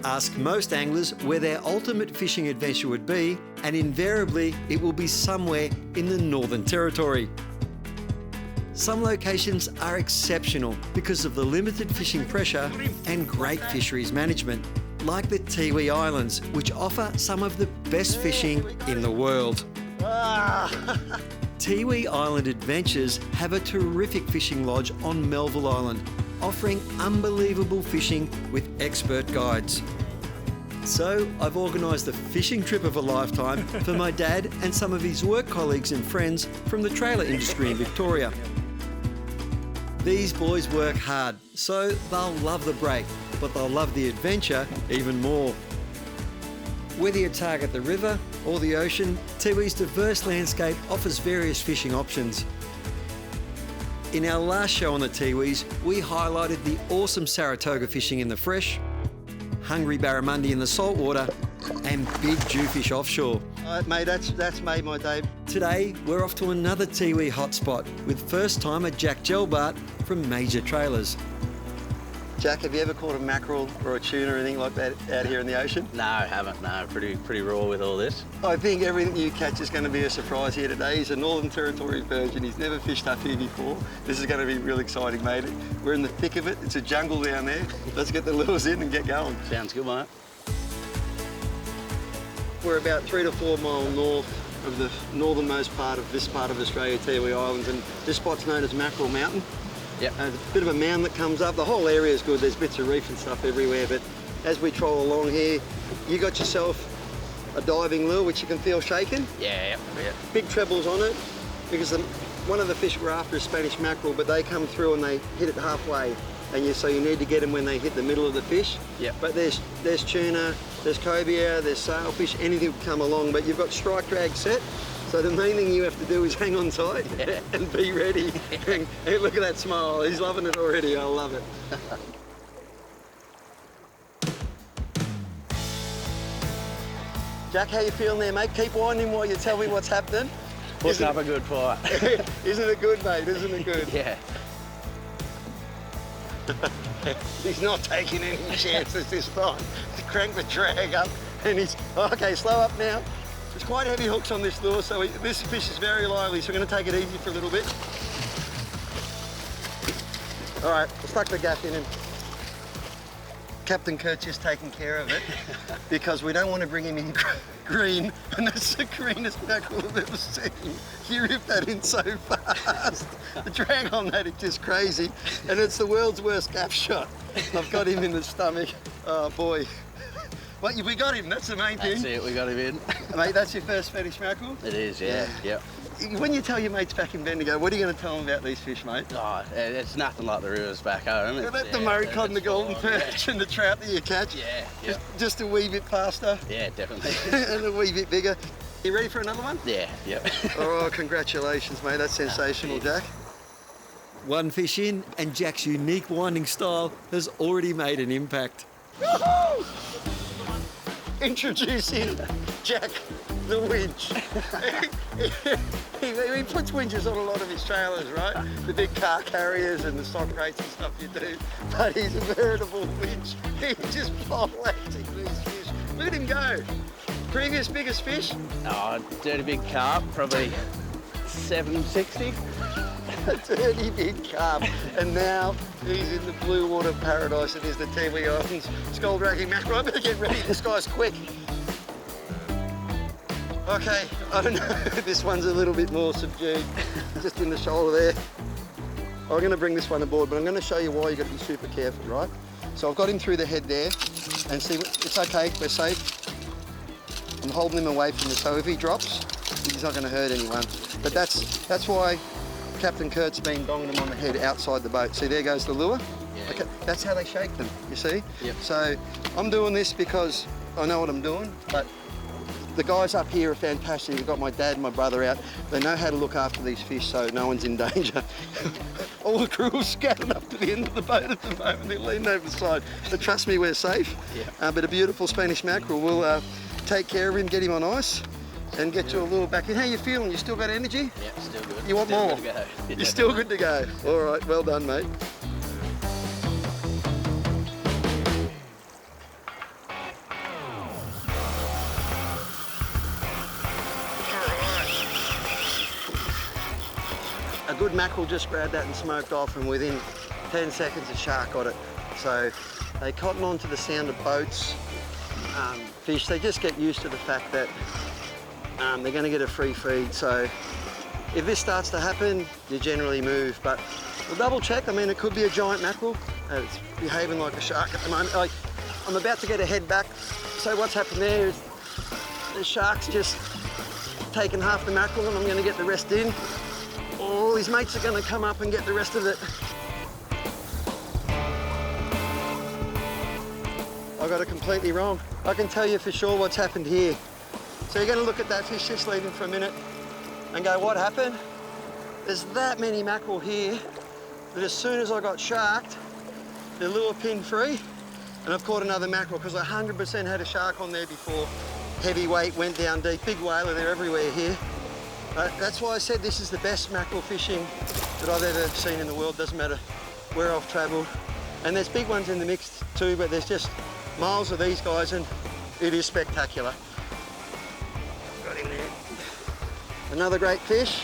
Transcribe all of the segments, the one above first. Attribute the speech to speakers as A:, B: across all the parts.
A: Ask most anglers where their ultimate fishing adventure would be, and invariably it will be somewhere in the Northern Territory. Some locations are exceptional because of the limited fishing pressure and great fisheries management, like the Tiwi Islands, which offer some of the best fishing in the world. Tiwi Island Adventures have a terrific fishing lodge on Melville Island, offering unbelievable fishing with expert guides. So I've organised the fishing trip of a lifetime for my dad and some of his work colleagues and friends from the trailer industry in Victoria. These boys work hard, so they'll love the break, but they'll love the adventure even more. Whether you target the river or the ocean, Tiwi's diverse landscape offers various fishing options. In our last show on the Tiwis, we highlighted the awesome Saratoga fishing in the fresh, hungry barramundi in the saltwater, and big jewfish offshore.
B: Mate, that's made my day.
A: Today, we're off to another Tiwi hotspot with first-timer Jack Gelbart from Major Trailers.
B: Jack, have you ever caught a mackerel or a tuna or anything like that out here in the ocean?
C: No, I haven't. No, pretty raw with all this.
B: I think everything you catch is going to be a surprise here today. He's a Northern Territory virgin. He's never fished up here before. This is going to be real exciting, mate. We're in the thick of it. It's a jungle down there. Let's get the lures in and get going.
C: Sounds good, mate.
B: We're about 3 to 4 miles north of the northernmost part of this part of Australia, Tiwi Islands, and this spot's known as Mackerel Mountain.
C: Yep.
B: There's a bit of a mound that comes up. The whole area is good. There's bits of reef and stuff everywhere, but as we troll along here, you got yourself a diving lure which you can feel shaking.
C: Yeah.
B: Big trebles on it, because one of the fish we're after is Spanish mackerel, but they come through and they hit it halfway, and so you need to get them when they hit the middle of the fish.
C: Yep.
B: But there's tuna, there's cobia, there's sailfish, anything will come along, but you've got strike drag set. So the main thing you have to do is hang on tight and be ready. And look at that smile, he's loving it already, I love it. Jack, how you feeling there, mate? Keep winding while you tell me what's happening.
C: Putting up a good fight.
B: Isn't it good, mate? Isn't it good?
C: Yeah.
B: He's not taking any chances this time. Crank the drag up and he's, okay, slow up now. There's quite heavy hooks on this lure, so this fish is very lively, so we're going to take it easy for a little bit. All right, we'll stuck the gaff in and Captain Kurt's just taking care of it because we don't want to bring him in green, and that's the greenest mackerel I've ever seen. You rip that in so fast. The drag on that is just crazy, and it's the world's worst gaff shot. I've got him in the stomach. Oh boy. Well, we got him, that's the main thing.
C: That's it, we got him in.
B: Mate, that's your first Spanish mackerel?
C: It is, yeah. Yep.
B: When you tell your mates back in Bendigo, what are you going to tell them about these fish, mate?
C: Oh, it's nothing like the rivers back home.
B: The Murray cod and the golden perch and the trout that you catch.
C: Yeah.
B: Just a wee bit faster.
C: Yeah, definitely.
B: And a wee bit bigger. You ready for another one?
C: Yeah.
B: Oh, congratulations, mate. That's sensational, Jack.
A: One fish in, and Jack's unique winding style has already made an impact.
B: Woohoo! Introducing Jack the winch. he puts winches on a lot of his trailers, right? The big car carriers and the stock crates and stuff you do. But he's a veritable winch. He's just blasting these fish. Look at him go. Previous biggest fish?
C: Oh, dirty big carp, probably 760.
B: A dirty big carp. And now he's in the blue water paradise that is the Tiwi Islands. Skull dragging mackerel. I better get ready, this guy's quick. Okay, I don't know, this one's a little bit more subdued, just in the shoulder there. I'm going to bring this one aboard, but I'm going to show you why you've got to be super careful, right? So I've got him through the head there, and see, it's okay, we're safe. I'm holding him away from this, so if he drops, he's not going to hurt anyone. But that's why Captain Kurt's been donging them on the head outside the boat. See, there goes the lure.
C: Yeah.
B: Okay, that's how they shake them, you see?
C: Yep.
B: So I'm doing this because I know what I'm doing, but the guys up here are fantastic. We've got my dad and my brother out. They know how to look after these fish so no one's in danger. All the crew are scattered up to the end of the boat at the moment. They're leaning over the side. But trust me, we're safe.
C: Yeah.
B: But a beautiful Spanish mackerel. We'll take care of him, get him on ice, and get you a lure back in. How you feeling? You still got energy?
C: Yeah, still good.
B: You want
C: still
B: more?
C: Good to go. Yeah,
B: You're still good to go. All right, well done, mate. good mackerel just grabbed that and smoked off, and within 10 seconds a shark got it. So they cotton on to the sound of boats, fish. They just get used to the fact that they're going to get a free feed. So if this starts to happen, you generally move, but we'll double check. I mean, it could be a giant mackerel. It's behaving like a shark at the moment. I'm about to get a head back. So what's happened there is the shark's just taken half the mackerel, and I'm going to get the rest in. All his mates are going to come up and get the rest of it. I got it completely wrong. I can tell you for sure what's happened here. So you're going to look at that fish just leaving for a minute and go, what happened? There's that many mackerel here that as soon as I got sharked, the lure pinned free, and I've caught another mackerel because I 100% had a shark on there before. Heavyweight, went down deep, big whaler, they're everywhere here. That's why I said this is the best mackerel fishing that I've ever seen in the world. Doesn't matter where I've travelled. And there's big ones in the mix too, but there's just miles of these guys, and it is spectacular. Got him there. Another great fish.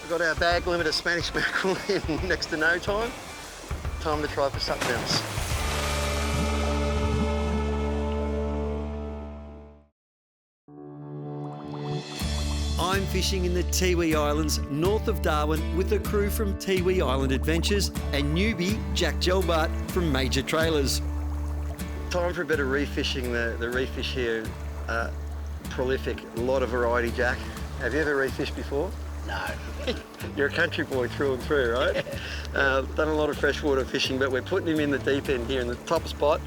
B: We've got our bag limit of Spanish mackerel in next to no time. Time to try for something else.
A: I'm fishing in the Tiwi Islands, north of Darwin, with the crew from Tiwi Island Adventures and newbie Jack Gelbart from Major Trailers.
B: Time for a bit of reef fishing. The reef fish here, prolific, a lot of variety, Jack. Have you ever reef fished before?
C: No.
B: You're a country boy through and through, right? Done a lot of freshwater fishing, but we're putting him in the deep end here in the top spot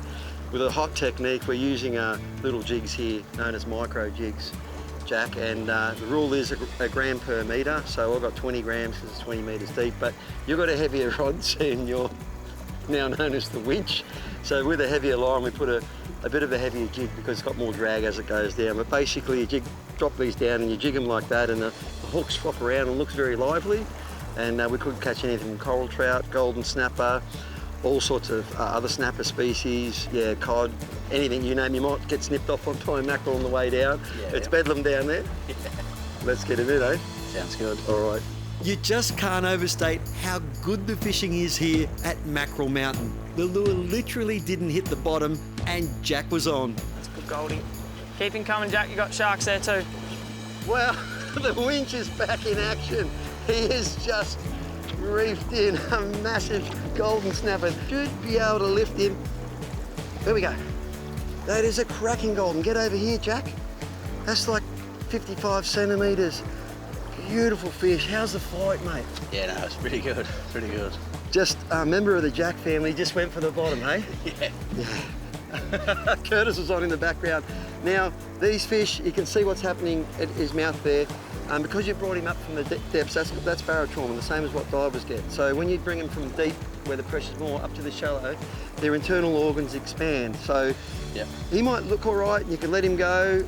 B: with a hot technique. We're using little jigs here, known as micro jigs, Jack, and the rule is a gram per metre, so I've got 20 grams because it's 20 metres deep, but you've got a heavier rod, and you're now known as the winch. So with a heavier line, we put a bit of a heavier jig because it's got more drag as it goes down. But basically, you drop these down and you jig them like that, and the hooks flop around and looks very lively. And we could catch anything from coral trout, golden snapper, all sorts of other snapper species, yeah, cod, anything you name. You might get snipped off by a mackerel on the way down. Yeah, it's bedlam down there. Yeah. Let's get it in, eh?
C: Sounds good.
B: All right.
A: You just can't overstate how good the fishing is here at Mackerel Mountain. The lure literally didn't hit the bottom and Jack was on.
D: That's good, Goldie. Keep him coming, Jack. You got sharks there too.
B: Well, the winch is back in action. He is just reefed in a massive golden snapper. Should be able to lift him. There we go. That is a cracking golden. Get over here, Jack. That's like 55 centimetres. Beautiful fish. How's the fight, mate?
C: Yeah, no, it's pretty good. Pretty good.
B: Just a member of the Jack family just went for the bottom, hey?
C: Yeah.
B: Curtis was on in the background. Now, these fish, you can see what's happening at his mouth there. Because you brought him up from the depths, that's barotrauma, the same as what divers get. So when you bring them from deep, where the pressure's more, up to the shallow, their internal organs expand. So
C: yep.
B: He might look all right, and you can let him go,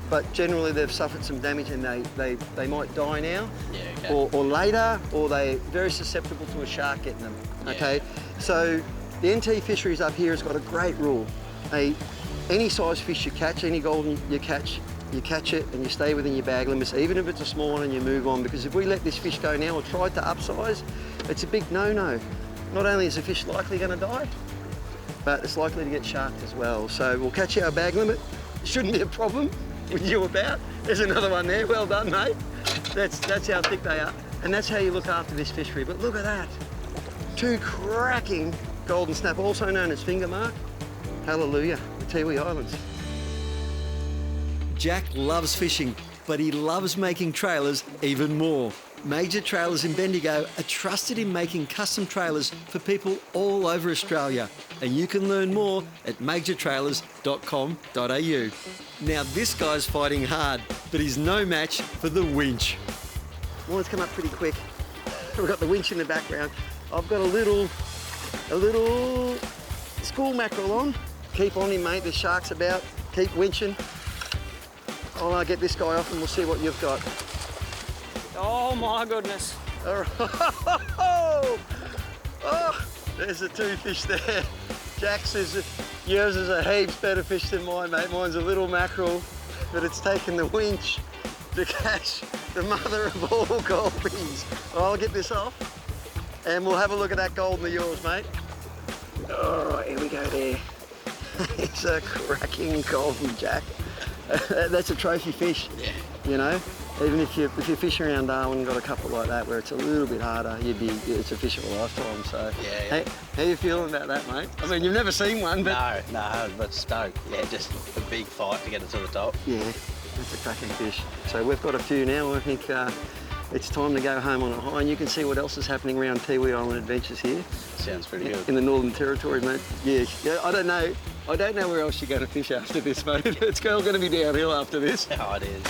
B: but generally they've suffered some damage and they might die now,
C: yeah, okay.
B: or later, or they're very susceptible to a shark getting them, okay?
C: Yeah.
B: So the NT Fisheries up here has got a great rule. Any size fish you catch, any golden you catch it and you stay within your bag limits, even if it's a small one, and you move on, because if we let this fish go now or try to upsize, it's a big no-no. Not only is the fish likely going to die, but it's likely to get sharked as well. So we'll catch our bag limit. Shouldn't be a problem with you about. There's another one there. Well done, mate. That's how thick they are. And that's how you look after this fishery. But look at that. Two cracking golden snapper, also known as finger mark. Hallelujah, the Tiwi Islands.
A: Jack loves fishing, but he loves making trailers even more. Major Trailers in Bendigo are trusted in making custom trailers for people all over Australia, and you can learn more at majortrailers.com.au. Now this guy's fighting hard, but he's no match for the winch.
B: Mine's come up pretty quick. We've got the winch in the background. I've got a little school mackerel on. Keep on him, mate. There's sharks about. Keep winching. I'll get this guy off and we'll see what you've got.
D: Oh my goodness.
B: All right. Oh, there's the two fish there. Jack says yours is a heaps better fish than mine, mate. Mine's a little mackerel, but it's taken the winch to catch the mother of all goldies. I'll get this off and we'll have a look at that golden of yours, mate. Oh, here we go there. It's a cracking golden jack. That's a trophy fish, you know. Even if you fish around Darwin and got a couple like that where it's a little bit harder, it's a fish of a lifetime. So,
C: Yeah.
B: How you feeling about that, mate? I mean, you've never seen one, but
C: No, but stoked. Yeah, just a big fight to get it to the top.
B: yeah, that's a cracking fish. So we've got a few now. I think it's time to go home on a high, and you can see what else is happening around Tiwi Island Adventures here.
C: Sounds pretty good.
B: In the Northern Territory, mate. Yeah, I don't know where else you're going to fish after this, mate. It's all going to be downhill after this.
C: Oh, it is.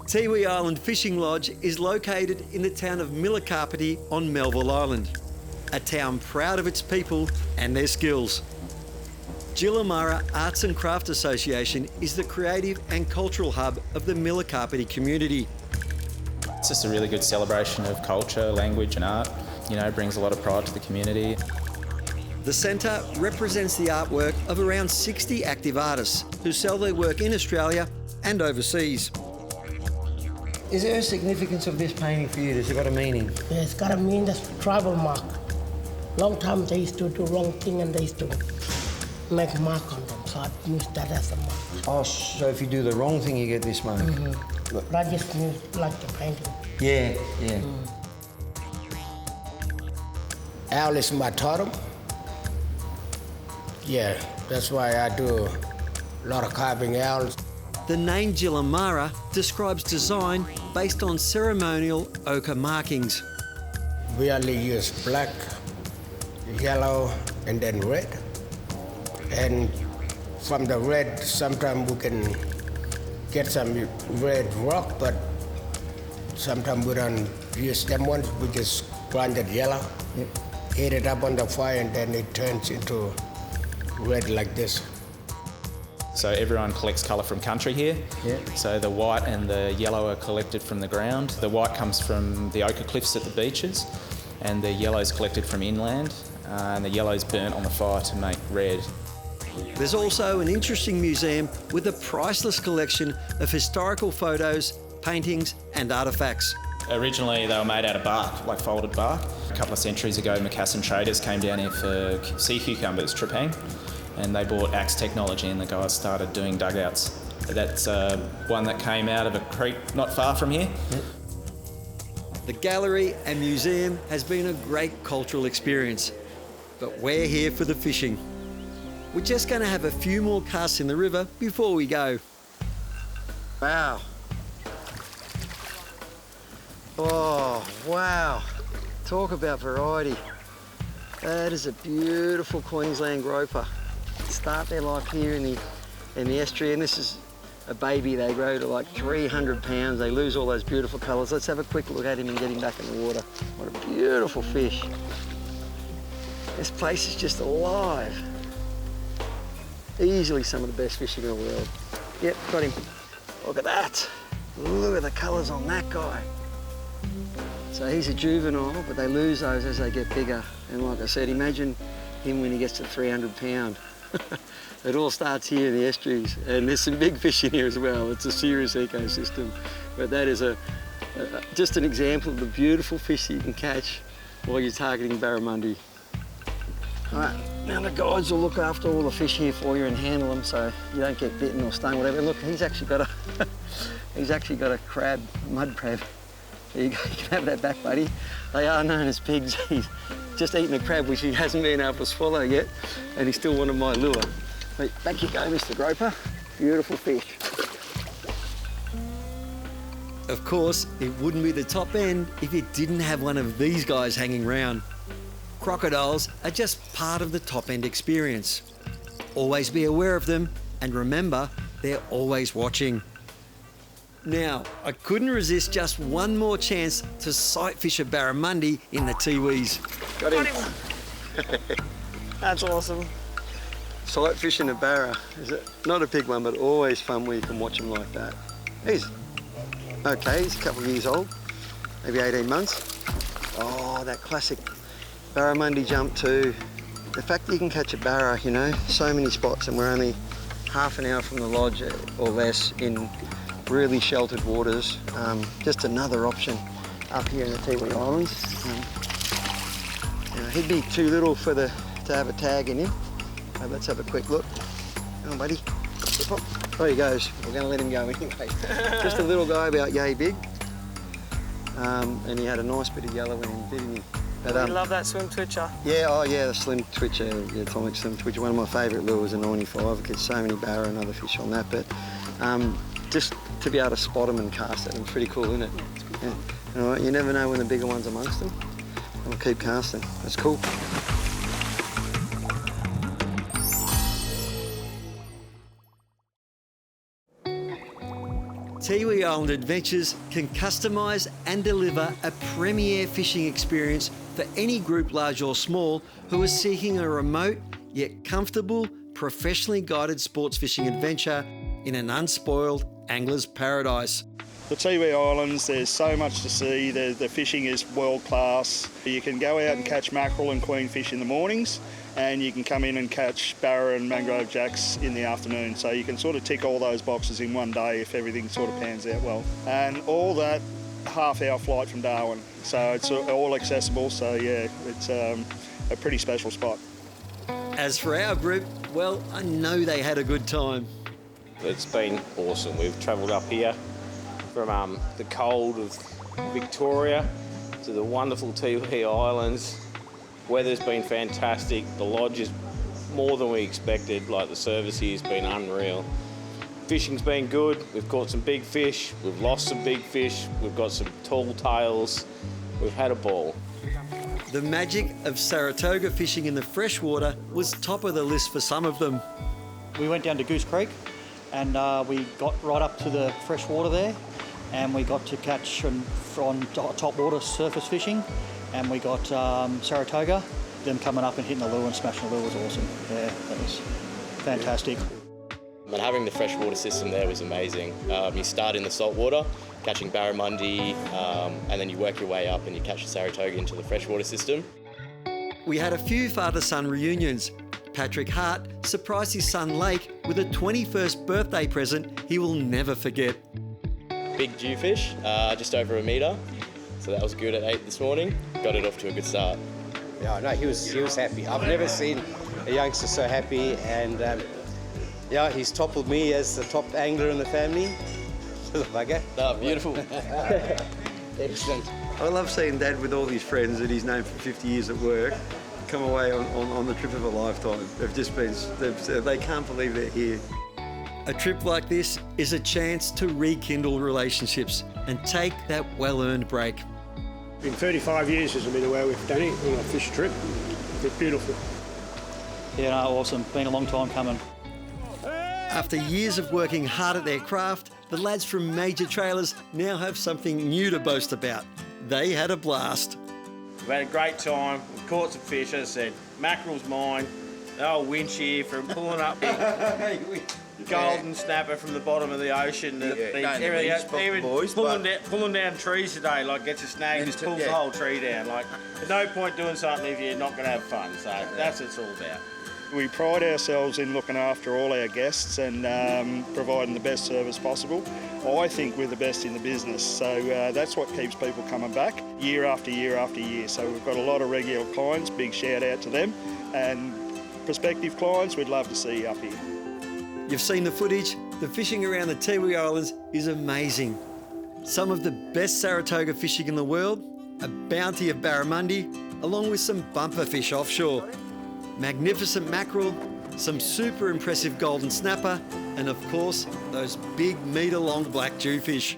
A: Tiwi Island Fishing Lodge is located in the town of Milikapiti on Melville Island, a town proud of its people and their skills. Jilamara Arts and Craft Association is the creative and cultural hub of the Milikapiti community.
E: It's just a really good celebration of culture, language and art. You know, brings a lot of pride to the community.
A: The centre represents the artwork of around 60 active artists who sell their work in Australia and overseas. Is there a significance of this painting for you? Has it got a meaning?
F: Yeah, it's got to mean that's tribal mark. Long time they used to do wrong thing and they used to make a mark on them, so I use that as a mark.
A: Oh, so if you do the wrong thing, you get this mark?
F: But I just like the painting.
A: Yeah.
F: Owl is my totem. Yeah, that's why I do a lot of carving owls.
A: The name Jilamara describes design based on ceremonial ochre markings.
F: We only use black, yellow, and then red. And from the red, sometimes we can get some red rock, but sometimes we don't use them ones. We just grind it yellow, heat it up on the fire, and then it turns into red like this.
E: So everyone collects colour from country here.
A: Yeah.
E: So the white and the yellow are collected from the ground. The white comes from the ochre cliffs at the beaches, and the yellow is collected from inland, and the yellow is burnt on the fire to make red.
A: There's also an interesting museum with a priceless collection of historical photos, paintings and artefacts.
E: Originally they were made out of bark, like folded bark. A couple of centuries ago, Macassan traders came down here for sea cucumbers, trepang, and they bought axe technology and the guys started doing dugouts. That's one that came out of a creek not far from here.
A: The gallery and museum has been a great cultural experience, but we're here for the fishing. We're just going to have a few more casts in the river before we go.
B: Wow. Oh, wow. Talk about variety. That is a beautiful Queensland groper. Start their life here in the estuary, and this is a baby. They grow to like 300 pounds. They lose all those beautiful colours. Let's have a quick look at him and get him back in the water. What a beautiful fish. This place is just alive. Easily some of the best fishing in the world. Yep, got him. Look at that. Look at the colours on that guy. So he's a juvenile, but they lose those as they get bigger. And like I said, imagine him when he gets to 300 pound. It all starts here in the estuaries, and there's some big fish in here as well. It's a serious ecosystem. But that is just an example of the beautiful fish that you can catch while you're targeting barramundi. All right, now the guides will look after all the fish here for you and handle them so you don't get bitten or stung, whatever. Look, he's actually got a crab, a mud crab. There you go, you can have that back, buddy. They are known as pigs. He's just eaten a crab which he hasn't been able to swallow yet, and he still wanted my lure. But back you go, Mr. Groper. Beautiful fish.
A: Of course, it wouldn't be the top end if it didn't have one of these guys hanging around. Crocodiles are just part of the top end experience. Always be aware of them, and remember, they're always watching. Now, I couldn't resist just one more chance to sight fish a barramundi in the Tiwis.
B: Got him.
D: That's awesome.
B: Sight fishing a barra. Is it not a big one, but always fun where you can watch them like that. He's okay, he's a couple of years old, maybe 18 months. Oh, that classic barramundi jump too. the fact that you can catch a barra, you know, so many spots, and we're only half an hour from the lodge or less in really sheltered waters. Just another option up here in the Tiwi Islands. You know, he'd be too little to have a tag in him. Let's have a quick look. Come on, buddy. There he goes. We're going to let him go anyway. Just a little guy about yay big. And he had a nice bit of yellow in him, didn't he? But,
D: You love that swim twitcher.
B: Yeah, oh yeah, the slim twitcher, the atomic slim twitcher. One of my favourite lures, a 95. I catch so many barra and other fish on that, but just to be able to spot them and cast at them, pretty cool, isn't it? Yeah. All right, you never know when the bigger one's amongst them. I'll keep casting. That's cool.
A: Tiwi Island Adventures can customise and deliver a premier fishing experience for any group, large or small, who is seeking a remote yet comfortable, professionally guided sports fishing adventure in an unspoiled angler's paradise.
G: The Tiwi Islands, there's so much to see. The fishing is world class. You can go out and catch mackerel and queenfish in the mornings, and you can come in and catch barra and mangrove jacks in the afternoon. So you can sort of tick all those boxes in one day if everything sort of pans out well. And all that half-hour flight from Darwin. So it's all accessible. So yeah, it's a pretty special spot.
A: As for our group, well, I know they had a good time.
H: It's been awesome. We've travelled up here from the cold of Victoria to the wonderful Tiwi Islands. Weather's been fantastic. The lodge is more than we expected. Like, the service here's been unreal. Fishing's been good. We've caught some big fish. We've lost some big fish. We've got some tall tails. We've had a ball.
A: The magic of Saratoga fishing in the freshwater was top of the list for some of them.
I: We went down to Goose Creek and we got right up to the freshwater there, and we got to catch on top water surface fishing, and we got Saratoga. Them coming up and hitting the lure and smashing the lure was awesome. Yeah, that was fantastic.
J: And having the freshwater system there was amazing. You start in the saltwater, catching barramundi, and then you work your way up and you catch the Saratoga into the freshwater system.
A: We had a few father-son reunions. Patrick Hart surprised his son Lake with a 21st birthday present he will never forget.
J: Big jewfish, just over a metre. So that was good at 8 this morning. Got it off to a good start.
K: Yeah, no, he was happy. I've never seen a youngster so happy, and yeah, he's toppled me as the top angler in the family. The bugger.
J: Oh, beautiful.
K: Excellent.
B: I love seeing Dad with all his friends that he's known for 50 years at work come away on the trip of a lifetime. They've just been, they can't believe they're here.
A: A trip like this is a chance to rekindle relationships and take that well-earned break.
L: In 35 years has been where we've done it on a fish trip. It's beautiful.
I: Yeah, no, awesome. Been a long time coming.
A: After years of working hard at their craft, the lads from Major Trailers now have something new to boast about. They had a blast.
C: We've had a great time. We've caught some fish, as I said. Mackerel's mine. The old winch here from pulling up big golden snapper from the bottom of the ocean. Even pulling down trees today, like, gets a snag, just pulls the whole tree down. Like, there's no point doing something if you're not going to have fun. So that's what it's all about.
G: We pride ourselves in looking after all our guests and providing the best service possible. I think we're the best in the business, so that's what keeps people coming back year after year after year. So we've got a lot of regular clients, big shout out to them, and prospective clients, we'd love to see you up here.
A: You've seen the footage. The fishing around the Tiwi Islands is amazing. Some of the best Saratoga fishing in the world, a bounty of barramundi, along with some bumper fish offshore. Magnificent mackerel, some super impressive golden snapper, and of course, those big metre-long black jewfish.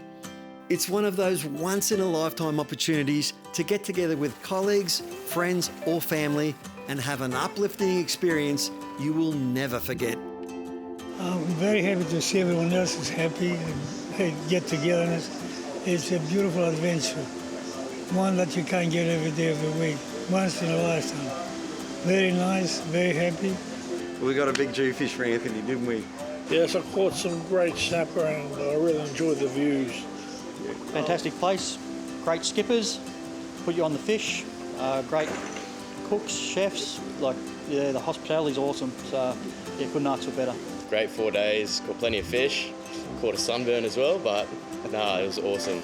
A: It's one of those once-in-a-lifetime opportunities to get together with colleagues, friends or family and have an uplifting experience you will never forget.
M: I'm very happy to see everyone else is happy and get togetherness. It's a beautiful adventure, one that you can't get every day of the week, once in a lifetime. Very nice, very happy.
B: We got a big jewfish for Anthony, didn't we?
L: Yes, I caught some great snapper and I really enjoyed the views.
I: Fantastic place, great skippers, put you on the fish, great cooks, chefs, like, yeah, the hospitality's awesome. So, yeah, couldn't ask for better.
J: Great 4 days, caught plenty of fish, caught a sunburn as well, but no, it was awesome.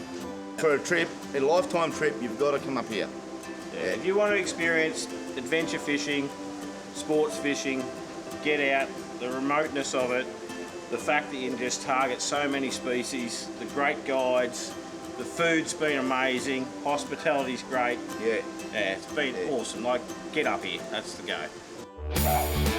N: For a trip, a lifetime trip, you've got to come up here.
C: Yeah. If you want to experience adventure fishing, sports fishing, get out, the remoteness of it, the fact that you can just target so many species, the great guides, the food's been amazing, hospitality's great.
N: Yeah.
C: Yeah, it's been awesome. Like, get up here, that's the go.